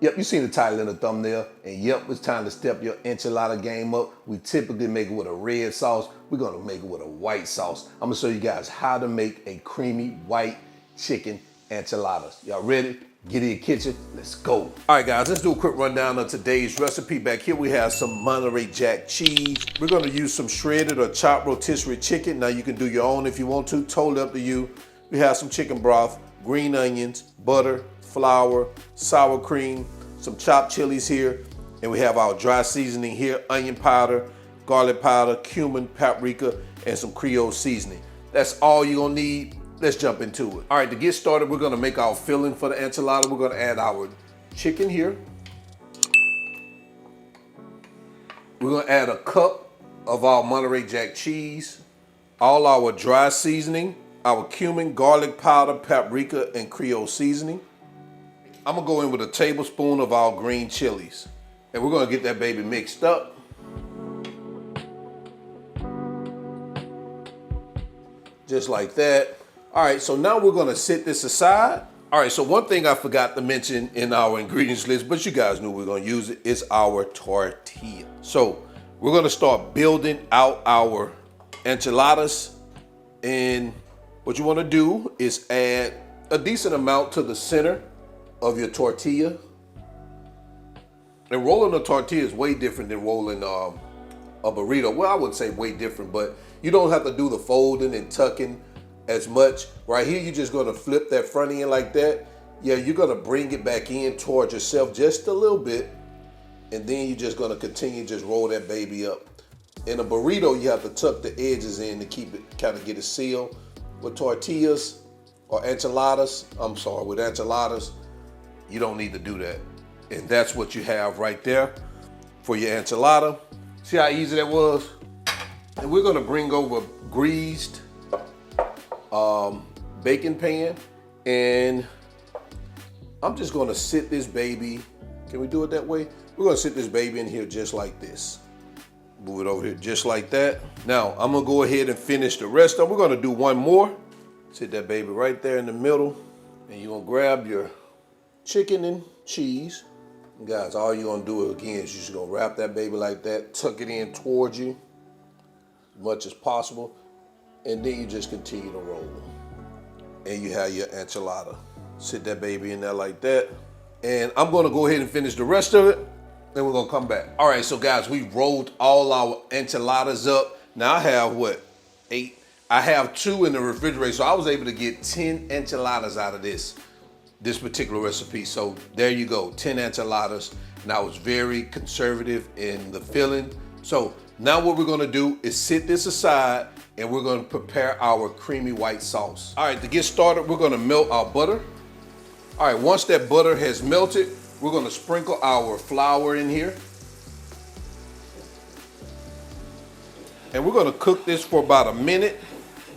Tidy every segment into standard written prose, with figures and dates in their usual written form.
Yep, you seen the title in the thumbnail, and yep, it's time to step your enchilada game up. We typically make it with a red sauce. We're gonna make it with a white sauce. I'm gonna show you guys how to make a creamy white chicken enchiladas. Y'all ready? Get in your kitchen, let's go. All right guys, let's do a quick rundown of today's recipe. Back here we have some Monterey Jack cheese. We're gonna use some shredded or chopped rotisserie chicken. Now you can do your own if you want to, totally up to you. We have some chicken broth, green onions, butter, flour, sour cream, some chopped chilies here, and we have our dry seasoning here, onion powder, garlic powder, cumin, paprika, and some Creole seasoning. That's all you're gonna need. Let's jump into it. All right, to get started, we're gonna make our filling for the enchilada. We're gonna add our chicken here. We're gonna add a cup of our Monterey Jack cheese, all our dry seasoning, our cumin, garlic powder, paprika, and Creole seasoning. I'm gonna go in with a tablespoon of our green chilies, and we're gonna get that baby mixed up. Just like that. All right, so now we're gonna set this aside. All right, so one thing I forgot to mention in our ingredients list, but you guys knew we were gonna use it, is our tortilla. So we're gonna start building out our enchiladas, and what you wanna do is add a decent amount to the center of your tortilla. And rolling a tortilla is way different than rolling a burrito. Well, I wouldn't say way different, but you don't have to do the folding and tucking as much. Right here, you're just gonna flip that front end like that. Yeah, you're gonna bring it back in towards yourself just a little bit, and then you're just gonna continue to just roll that baby up. In a burrito, you have to tuck the edges in to keep it, kind of get it sealed. With tortillas or enchiladas, with enchiladas, you don't need to do that. And that's what you have right there for your enchilada. See how easy that was? And we're gonna bring over greased baking pan, and I'm just gonna sit this baby, can we do it that way? We're gonna sit this baby in here just like this. Move it over here just like that. Now, I'm gonna go ahead and finish the rest of it. We're gonna do one more. Sit that baby right there in the middle, and you're gonna grab your chicken and cheese. And guys, all you're gonna do again is you're just gonna wrap that baby like that, tuck it in towards you as much as possible, and then you just continue to roll them. And you have your enchilada. Sit that baby in there like that. And I'm gonna go ahead and finish the rest of it, then we're gonna come back. All right, so guys, we rolled all our enchiladas up. Now I have what, 8? I have 2 in the refrigerator, so I was able to get 10 enchiladas out of this particular recipe. So there you go, 10 enchiladas. And I was very conservative in the filling. So now what we're gonna do is sit this aside, and we're gonna prepare our creamy white sauce. All right, to get started, we're gonna melt our butter. All right, once that butter has melted, we're gonna sprinkle our flour in here. And we're gonna cook this for about a minute,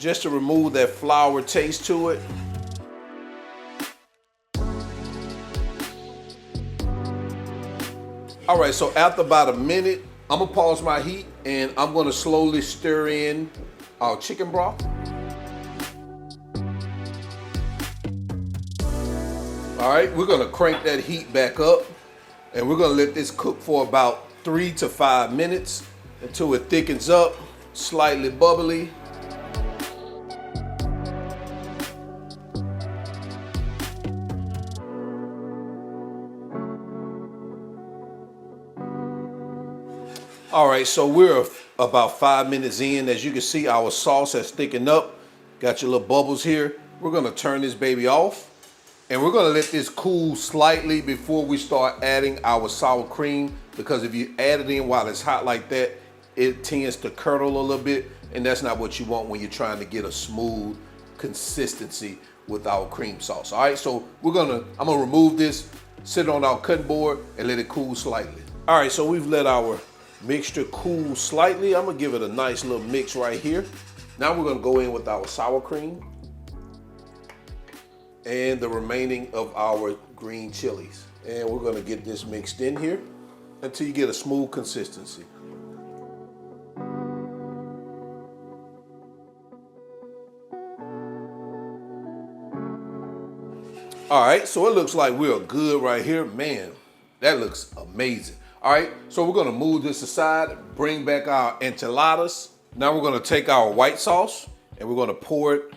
just to remove that flour taste to it. All right, so after about a minute, I'm gonna pause my heat, and I'm gonna slowly stir in our chicken broth. All right, we're gonna crank that heat back up, and we're gonna let this cook for about 3 to 5 minutes until it thickens up, slightly bubbly. All right, so we're about 5 minutes in. As you can see, our sauce has thickened up. Got your little bubbles here. We're gonna turn this baby off, and we're gonna let this cool slightly before we start adding our sour cream, because if you add it in while it's hot like that, it tends to curdle a little bit, and that's not what you want when you're trying to get a smooth consistency with our cream sauce. All right, so I'm gonna remove this, sit it on our cutting board, and let it cool slightly. All right, so we've let our mixture cool slightly. I'm gonna give it a nice little mix right here. Now we're gonna go in with our sour cream and the remaining of our green chilies. And we're gonna get this mixed in here until you get a smooth consistency. All right, so it looks like we're good right here. Man, That looks amazing. All right, so we're gonna move this aside, bring back our enchiladas. Now we're gonna take our white sauce and we're gonna pour it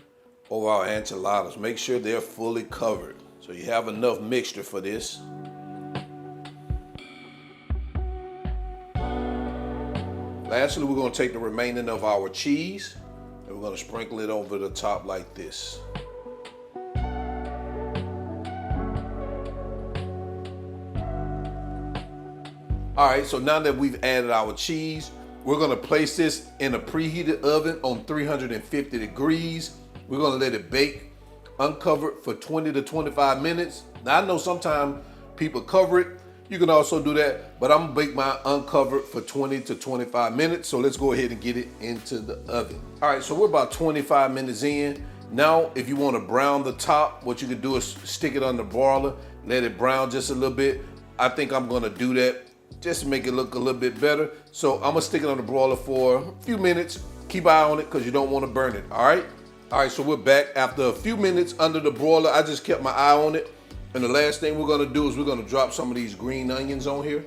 over our enchiladas. Make sure they're fully covered. So you have enough mixture for this. Lastly, we're gonna take the remaining of our cheese and we're gonna sprinkle it over the top like this. All right, so now that we've added our cheese, we're gonna place this in a preheated oven on 350 degrees. We're gonna let it bake uncovered for 20 to 25 minutes. Now I know sometimes people cover it. You can also do that, but I'm gonna bake mine uncovered for 20 to 25 minutes. So let's go ahead and get it into the oven. All right, so we're about 25 minutes in. Now, if you wanna brown the top, what you can do is stick it on the broiler, let it brown just a little bit. I think I'm gonna do that just to make it look a little bit better. So I'm gonna stick it on the broiler for a few minutes. Keep an eye on it because you don't want to burn it, all right? All right, so we're back after a few minutes under the broiler. I just kept my eye on it. And the last thing we're gonna do is we're gonna drop some of these green onions on here.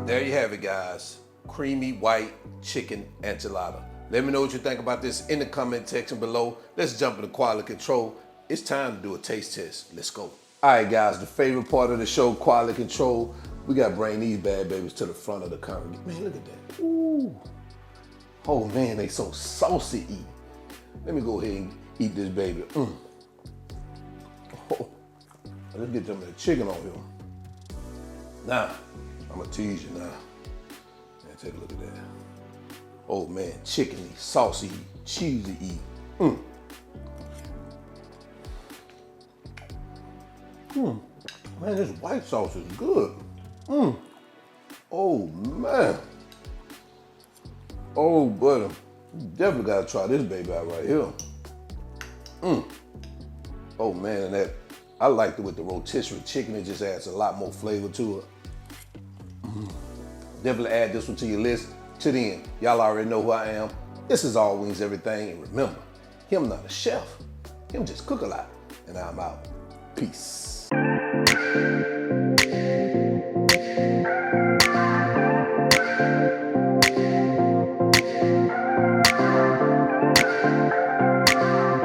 There you have it, guys. Creamy white chicken enchilada. Let me know what you think about this in the comment section below. Let's jump into quality control. It's time to do a taste test. Let's go. All right, guys, the favorite part of the show, quality control. We got to bring these bad babies to the front of the camera. Man, look at that. Ooh. Oh, man, they so saucy eat. Let me go ahead and eat this baby. Oh. Let's get some of the chicken on here. Now, I'm gonna tease you now. Man, take a look at that. Oh man, chickeny, saucy, cheesy. Man, this white sauce is good. Oh man. Oh buddy, you definitely gotta try this baby out right here. Oh man, and that I liked it with the rotisserie chicken. It just adds a lot more flavor to it. Definitely add this one to your list. To the end, y'all already know who I am. This is All Wings Everything, and remember, him not a chef, him just cook a lot, and I'm out. Peace.